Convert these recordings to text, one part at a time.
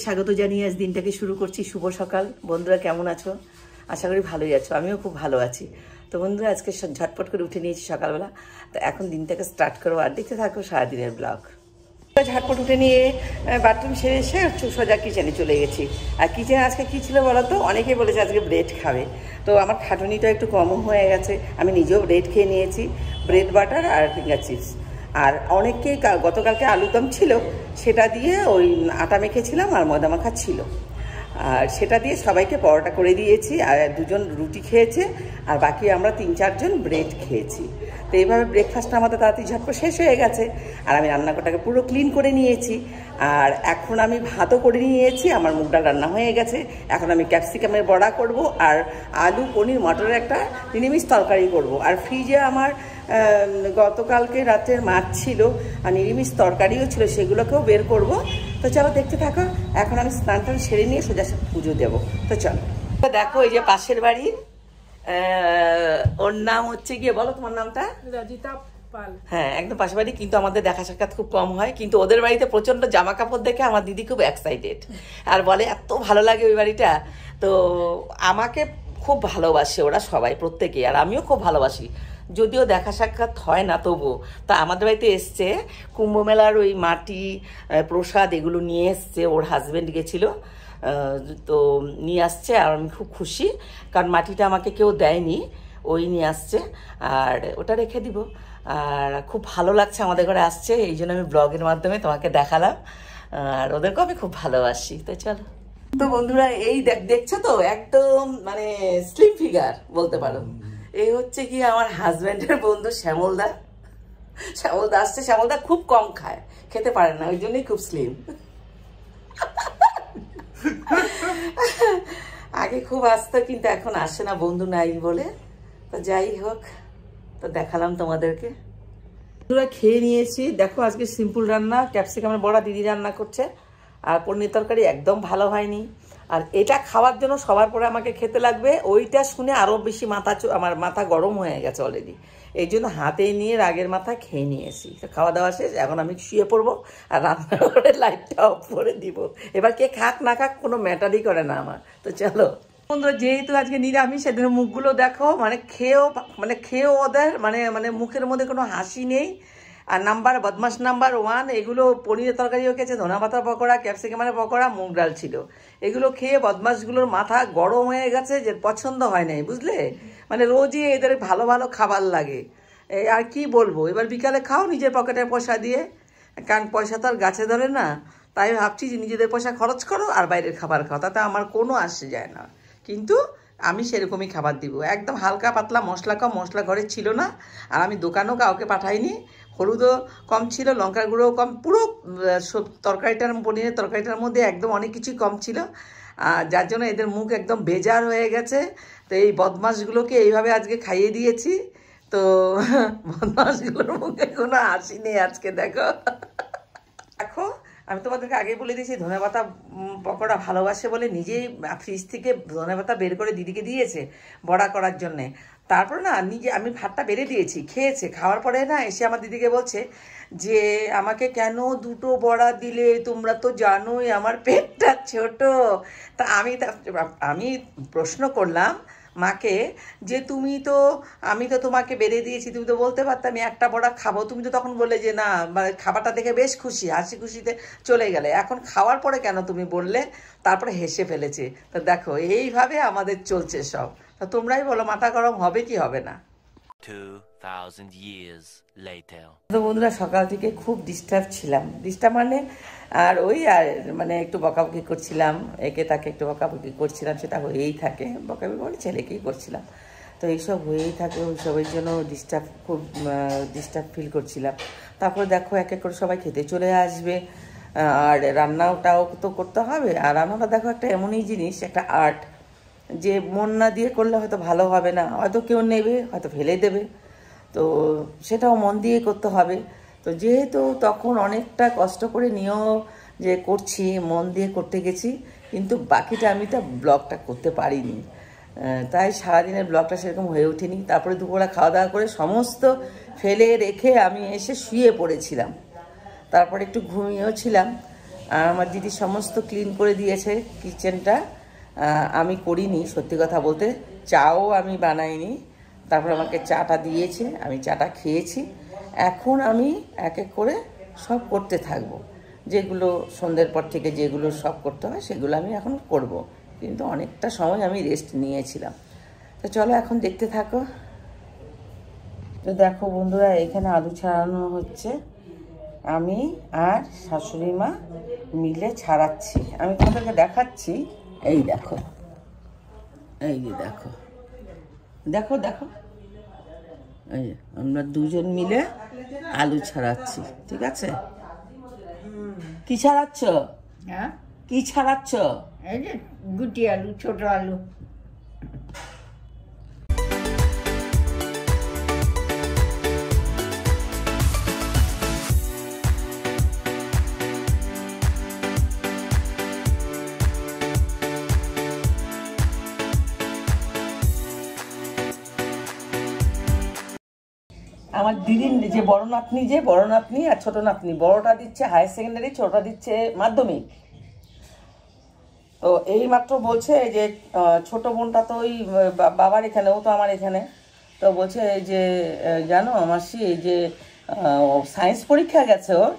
স্বাগত জানিয়ে আজ দিনটাকে শুরু করছি। শুভ সকাল বন্ধুরা, কেমন আছো? আশা করি ভালোই আছো, আমিও খুব ভালো আছি। তো বন্ধুরা, আজকে ঝটপট করে উঠে নিয়েছি সকালবেলা। তো এখন দিনটাকে স্টার্ট করবো আর দেখতে থাকো সারাদিনের ব্লগ। ঝটপট উঠে নিয়ে বাথরুম সেরে এসে সোজা কিচেনে চলে গেছি। আর কিচেনে আজকে কী ছিল বলো তো? অনেকেই বলেছে আজকে ব্রেড খাবে, তো আমার খাটুনিটা একটু কমও হয়ে গেছে। আমি নিজেও ব্রেড খেয়ে নিয়েছি, ব্রেড বাটার আর ফিঙ্গার চিপস। আর অনেকেই গতকালকে আলুদম ছিল, সেটা দিয়ে ওই আটা মেখেছিলাম আর ময়দা মাখা ছিল, আর সেটা দিয়ে সবাইকে পরোটা করে দিয়েছি। আর দুজন রুটি খেয়েছে, আর বাকি আমরা 3-4 জন ব্রেড খেয়েছি। তো এইভাবে ব্রেকফাস্টটা আমাদের তাড়াতাড়ি ঝটপট শেষ হয়ে গেছে। আর আমি রান্নাঘরটাকে পুরো ক্লিন করে নিয়েছি। আর এখন আমি ভাতও করে নিয়েছি, আমার মুগ ডাল রান্না হয়ে গেছে। এখন আমি ক্যাপসিকামের বড়া করব, আর আলু পনির মটরের একটা নিরামিষ তরকারি করব। আর ফ্রিজে আমার গতকালকে রাতের মাছ ছিল আর নিরামিষ তরকারিও ছিল, সেগুলোকেও বের করব। তো চলো দেখতে থাকো। এখন আমি স্নান টান সেরে নিয়ে সোজা পুজো দেবো। তো চলো দেখো, এই যে পাশের বাড়ি, ওর নাম হচ্ছে গিয়ে, বলো তোমার নামটা? রাজিতা পাল। হ্যাঁ, একদম পাশের বাড়ি, কিন্তু আমাদের দেখা সাক্ষাৎ খুব কম হয়। কিন্তু ওদের বাড়িতে প্রচন্ড জামা কাপড় দেখে আমার দিদি খুব এক্সাইটেড, আর বলে এত ভালো লাগে ওই বাড়িটা। তো আমাকে খুব ভালোবাসে ওরা সবাই, প্রত্যেকেই, আর আমিও খুব ভালোবাসি। যদিও দেখা সাক্ষাৎ হয় না, তবুও তা আমাদের বাড়িতে এসছে কুম্ভ মেলার ওই মাটি প্রসাদ এগুলো নিয়ে এসছে। ওর হাজব্যান্ড গেছিলো, তো নিয়ে আসছে, আর আমি খুব খুশি, কারণ মাটিটা আমাকে কেউ দেয়নি, ওই নিয়ে আসছে, আর ওটা রেখে দিব। আর খুব ভালো লাগছে আমাদের ঘরে আসছে, এই জন্য আমি ব্লগের মাধ্যমে তোমাকে দেখালাম। আর ওদেরকেও আমি খুব ভালোবাসি। তো চলো। তো বন্ধুরা, এই দেখছো তো, একদম মানে স্লিম ফিগার বলতে পারো। এই হচ্ছে কি আমার হাজব্যান্ডের বন্ধু শ্যামলদা। শ্যামলদা আসছে। শ্যামলদা খুব কম খায়, খেতে পারে না, ওই জন্যই খুব স্লিম। আগে খুব আসতো, কিন্তু এখন আসে না, বন্ধু নাই বলে। তো যাই হোক, তো দেখালাম তোমাদেরকে। বন্ধুরা, খেয়ে নিয়েছি। দেখো, আজকে সিম্পল রান্না, ক্যাপসিকামের বড়া দিদি রান্না করছে, আর পনির তরকারি একদম ভালো হয়নি। আর এটা খাওয়ার জন্য সবার পরে আমাকে খেতে লাগবে, ওইটা শুনে আরও বেশি আমার মাথা গরম হয়ে গেছে অলরেডি। এই জন্য হাতে নিয়ে রাগের মাথা খেয়ে নিয়েছি। তো খাওয়া দাওয়া শেষ, এখন আমি শুয়ে পড়বো আর রান্নাঘরের লাইটটা অফ করে দিব। এবার কে খাক না খাক কোনো ম্যাটারই করে না আমার। তো চলো বন্ধুরা, যেহেতু আজকে নিরামিষ, সেদিন মুখগুলো দেখো, খেয়েও ওদের মুখের মধ্যে কোনো হাসি নেই। আর বদমাস নাম্বার 1, এগুলো পনিরের তরকারিও খেয়েছে, ধনা পাতা পকোড়া, ক্যাপসিকামের পকোড়া, মুগ ডাল ছিল। এগুলো খেয়ে বদমাসগুলোর মাথা গরম হয়ে গেছে, যে পছন্দ হয় নাই, বুঝলে? রোজই এদের ভালো ভালো খাবার লাগে। আর কি বলবো, এবার বিকালে খাও নিজের পকেটের পয়সা দিয়ে, কারণ পয়সা তো আর গাছে ধরে না। তাই ভাবছি যে নিজেদের পয়সা খরচ করো আর বাইরের খাবার খাও, তাতে আমার কোনো আসে যায় না। কিন্তু আমি সেরকমই খাবার দিব, একদম হালকা পাতলা, মশলা কম, মশলা ঘরে ছিল না। আর আমি দোকানেও কাউকে পাঠাইনি, হলুদও কম ছিল, লঙ্কার গুঁড়োও কম, পুরো সব পনিরের তরকারিটার মধ্যে একদম অনেক কিছুই কম ছিল। যার জন্য এদের মুখ একদম বেজার হয়ে গেছে। তো এই বদমাশগুলোকে এইভাবে আজকে খাইয়ে দিয়েছি। তো বদমাশগুলোর মুখে কোনো হাসি নেই আজকে। দেখো দেখো, আমি তোমাদেরকে আগেই বলে দিয়েছি, ধনেপাতা পকোড়া ভালোবাসে বলে নিজেই ফ্রিজ থেকে ধনেপাতা বের করে দিদিকে দিয়েছে বড়া করার জন্যে। তারপর না, আমি ভাতটা বেড়ে দিয়েছি, খেয়েছে। খাওয়ার পরে না এসে আমার দিদিকে বলছে যে আমাকে কেন 2টো বড়া দিলে, তোমরা তো জানোই আমার পেটটা ছোট। তা আমি প্রশ্ন করলাম মাকে যে আমি তো তোমাকে বেড়ে দিয়েছি, তুমি তো বলতে পারতে আমি একটা বড়া খাবো। তুমি তো তখন বললে যে না, খাবারটা দেখে বেশ খুশি, হাসি খুশিতে চলে গেলে। এখন খাওয়ার পরে কেন তুমি বললে? তারপরে হেসে ফেলেছে। তো দেখো, এইভাবে আমাদের চলছে সব। তা তোমরাই বলো, মাথা গরম হবে কি হবে না? 2000 years later. তো বন্ধুরা, সকাল থেকে খুব ডিস্টার্ব ছিলাম। আর একটু বকাবকি করছিলাম, একে তাকে একটু বকাবকি করছিলাম, সেটা হয়েই থাকে। বকাবকি ছেলেকেই করছিলাম। তো এইসব হয়েই থাকে, ওইসবের জন্য খুব ডিস্টার্ব ফিল করছিলাম। তারপরে দেখো, এক এক করে সবাই খেতে চলে আসবে, আর রান্নাটাও তো করতে হবে। আর রান্নাটা দেখো একটা এমনই জিনিস, একটা আর্ট, যে মন না দিয়ে করলে হয়তো ভালো হবে না, হয়তো কেউ নেবে, হয়তো ফেলে দেবে। তো সেটাও মন দিয়ে করতে হবে। তো যেহেতু তখন অনেকটা কষ্ট করে নিয়েও যে করছি, মন দিয়ে করতে গেছি, কিন্তু বাকিটা আমি তো ব্লগটা করতে পারিনি, তাই সারাদিনের ব্লগটা সেরকম হয়ে ওঠেনি। তারপরে দুপুরবেলা খাওয়া দাওয়া করে সমস্ত ফেলে রেখে আমি এসে শুয়ে পড়েছিলাম। তারপরে একটু ঘুমিয়েও ছিলাম। আমার দিদি সমস্ত ক্লিন করে দিয়েছে কিচেনটা। আমি করিনি সত্যি কথা বলতে, চাও আমি বানাইনি। তারপর আমাকে চাটা দিয়েছে, আমি চাটা খেয়েছি। এখন আমি এক এক করে সব করতে থাকবো, যেগুলো সন্ধ্যের পর থেকে যেগুলো সব করতে হয় সেগুলো আমি এখন করব। কিন্তু অনেকটা সময় আমি রেস্ট নিয়েছিলাম। তো চলো এখন দেখতে থাকো। তো দেখো বন্ধুরা, এখানে আলু ছাড়ানো হচ্ছে। আমি আর শাশুড়ি মা মিলে ছাড়াচ্ছি। আমি তোমাদেরকে দেখাচ্ছি। এই দেখো, এই যে দেখো দেখো দেখো, এই আমরা দুজন মিলে আলু ছাড়াচ্ছি। ঠিক আছে? কি ছাড়াচ্ছ? হ্যাঁ, কি ছাড়াচ্ছ? এই যে গুটি আলু, ছোট আলু। আমার দিদির যে বড় নাতনি আর ছোট নাতনি, বড়টা দিচ্ছে হায়ার সেকেন্ডারি, ছোটটা দিচ্ছে মাধ্যমিক। তো এই মাত্র বলছে যে ছোট বোনটা তো ওই বাবার এখানে, ও তো আমার এখানে। তো বলছে যে জানো মাসি, এই যে সায়েন্স পরীক্ষা গেছে ওর,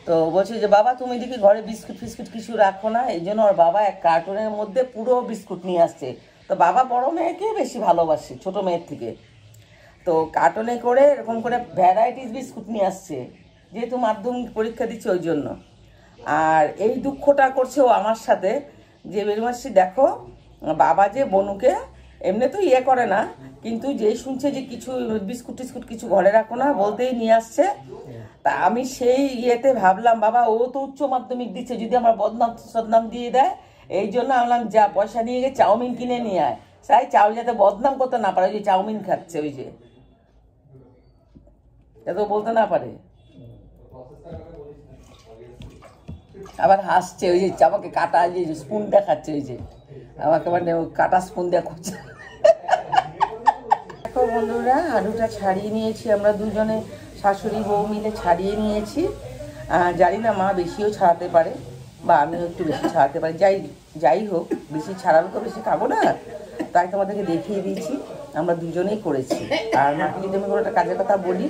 তো বলছে যে বাবা তুমি এদিকে ঘরে বিস্কুট ফিস্কুট কিছু রাখো না। এই জন্য ওর বাবা এক কার্টুনের মধ্যে পুরো বিস্কুট নিয়ে আসছে। তো বাবা বড় মেয়েকে বেশি ভালোবাসে ছোট মেয়ের থেকে, তো কার্টনে করে এরকম করে ভ্যারাইটিস বিস্কুট নিয়ে আসছে, যেহেতু মাধ্যমিক পরীক্ষা দিচ্ছে ওই জন্য। আর এই দুঃখটা করছে ও আমার সাথে, যে বেরমাসি দেখো বাবা যে বনুকে এমনি তো ইয়ে করে না, কিন্তু যেই শুনছে যে কিছু বিস্কুট টিস্কুট কিছু ঘরে রাখো না বলতেই নিয়ে আসছে। তা আমি সেই ইয়েতে ভাবলাম বাবা ও তো উচ্চ মাধ্যমিক দিচ্ছে, যদি আমার বদনাম দিয়ে দেয়, এই জন্য বললাম যা পয়সা নিয়ে গিয়ে চাউমিন কিনে নিয়ে আয়। তাই চাউল যাতে বদনাম করতে না পারে, ওই যে চাউমিন খাচ্ছে, ওই যে এত বলতে না পারে। আবার হাসছে, ওই যে আমাকে কাটা যে স্পুন দেখাচ্ছে, ওই যে আমাকে মানে কাটা স্পুন দেখাচ্ছে। দেখো বন্ধুরা, আলুটা ছাড়িয়ে নিয়েছি আমরা দুজনে, শাশুড়ি বউ মিলে ছাড়িয়ে নিয়েছি। জানি না মা বেশিও ছাড়াতে পারে বা আমিও একটু বেশি ছাড়াতে পারি। যাই হোক, বেশি ছাড়ালে তো বেশি খাবো না, তাই তোমাদেরকে দেখিয়ে দিয়েছি। আমরা দুজনেই করেছি। আর মাকে যদি আমি কোনো একটা কাজের কথা বলি,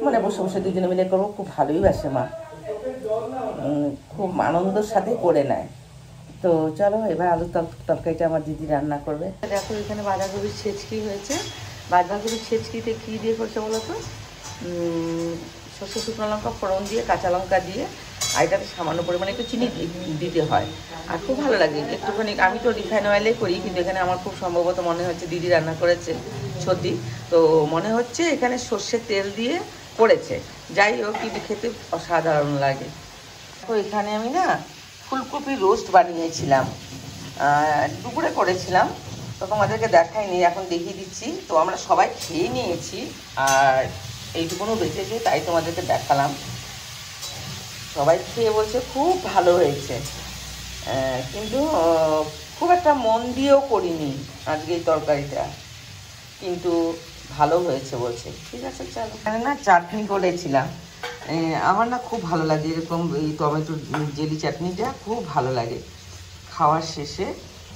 মানে বসে বসে দুজনে মিলে করবো, খুব ভালোই বাসে মা, খুব আনন্দের সাথে করে নেয়। তো চলো এবার আলুর তরকারিটা আমার দিদি রান্না করবে। দেখো এখানে বাঁধাকপির ছেচকি হয়েছে। বাঁধাকপির ছেচকিতে কী দিয়ে করছে বলো তো? সর্ষে শুকনো লঙ্কা ফোড়ন দিয়ে, কাঁচা লঙ্কা দিয়ে, আর এটাতে সামান্য পরিমাণে একটু চিনি দিতে হয়। আর খুব ভালো লাগে একটুখানি। আমি তো রিফাইন অয়েলে করি, কিন্তু এখানে আমার খুব সম্ভবত মনে হচ্ছে দিদি রান্না করেছে সত্যি, তো মনে হচ্ছে এখানে সর্ষের তেল দিয়ে করেছে। যাই হোক, কিন্তু খেতে অসাধারণ লাগে। তো এখানে আমি না ফুলকপির রোস্ট বানিয়েছিলাম, দুপুরে করেছিলাম, তো তোমাদেরকে দেখাইনি, এখন দেখিয়ে দিচ্ছি। তো আমরা সবাই খেয়ে নিয়েছি, আর এইটুকুনো বেঁচেছে, তাই তোমাদেরকে দেখালাম। সবাই খেয়ে বলছে খুব ভালো হয়েছে, কিন্তু খুব একটা মন দিয়েও করিনি আজকে এই তরকারিটা, কিন্তু ভালো হয়েছে বলছে। ঠিক আছে চলো। এখানে না চাটনি করেছিলাম, আমার না খুব ভালো লাগে এরকম এই টমেটো জেলি চাটনিটা, খুব ভালো লাগে খাওয়ার শেষে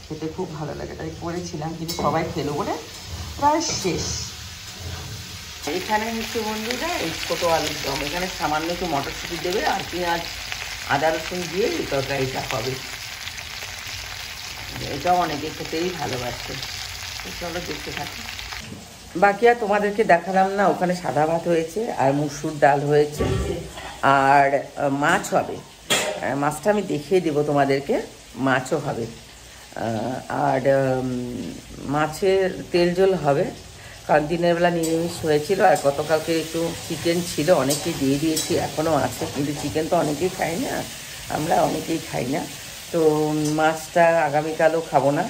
খেতে, খুব ভালো লাগে, তাই করেছিলাম। কিন্তু সবাই খেলো বলে প্রায় শেষ। এখানে হচ্ছে বন্ধুরা এই ছোটো আলুর দম, এখানে সামান্য একটু মটরশুঁটি দেবে আর পেঁয়াজ আদা রসুন দিয়ে এই তরকারিটা হবে। এটাও অনেকে খেতেই ভালোবাসে। চলো দেখতে থাকি। বাকি আর তোমাদেরকে দেখালাম না, ওখানে সাদা ভাত হয়েছে আর মুসুর ডাল হয়েছে, আর মাছ হবে। মাছটা আমি দেখিয়ে দেবো তোমাদেরকে, মাছও হবে। আর মাছের তেল ঝোল হবে, কারণ দিনের বেলা নিরামিষ হয়েছিল, আর গতকালকে একটু চিকেন ছিল, অনেকেই দিয়ে দিয়েছি, এখনও আছে। কিন্তু চিকেন তো অনেকেই খাই না, আমরা অনেকেই খাই না। তো মাছটা আগামীকালও খাবো না,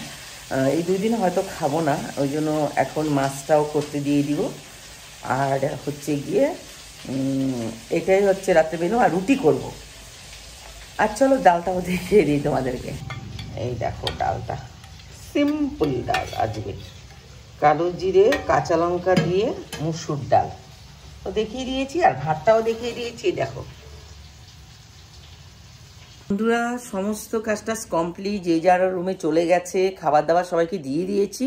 এই 2 দিন হয়তো খাবো না, ওই জন্য এখন মাছটাও করতে দিয়ে দিব। আর হচ্ছে গিয়ে এটাই হচ্ছে রাত্রে মেনু, আর রুটি করব। আর চলো ডালটাও দেখিয়ে দিই তোমাদেরকে। এই দেখো ডালটা, সিম্পল ডাল আজকে, কালো জিরে কাঁচা লঙ্কা দিয়ে মুসুর ডাল তো দেখিয়ে দিয়েছি, আর ভাতটাও দেখিয়ে দিয়েছি। দেখো বন্ধুরা সমস্ত কাজটা কমপ্লিট, যে যার রুমে চলে গেছে, খাবার দাবার সবাইকে দিয়ে দিয়েছি,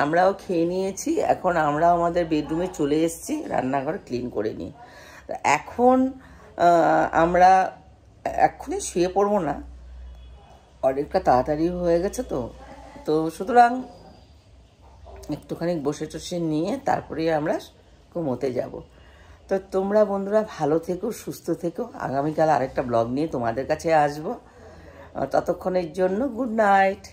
আমরাও খেয়ে নিয়েছি। এখন আমরাও আমাদের বেডরুমে চলে এসেছি রান্নাঘর ক্লিন করে নিয়ে। এখন আমরা এক্ষুনি শুয়ে পড়বো না, অনেকটা তাড়াতাড়ি হয়ে গেছে তো সুতরাং একটুখানি বসে টসে নিয়ে তারপরে আমরা ঘুমোতে যাব। তো তোমরা বন্ধুরা ভালো থেকো, সুস্থ থেকো। আগামীকাল আরেকটা ব্লগ নিয়ে তোমাদের কাছে আসবো। ততক্ষণের জন্য গুড নাইট।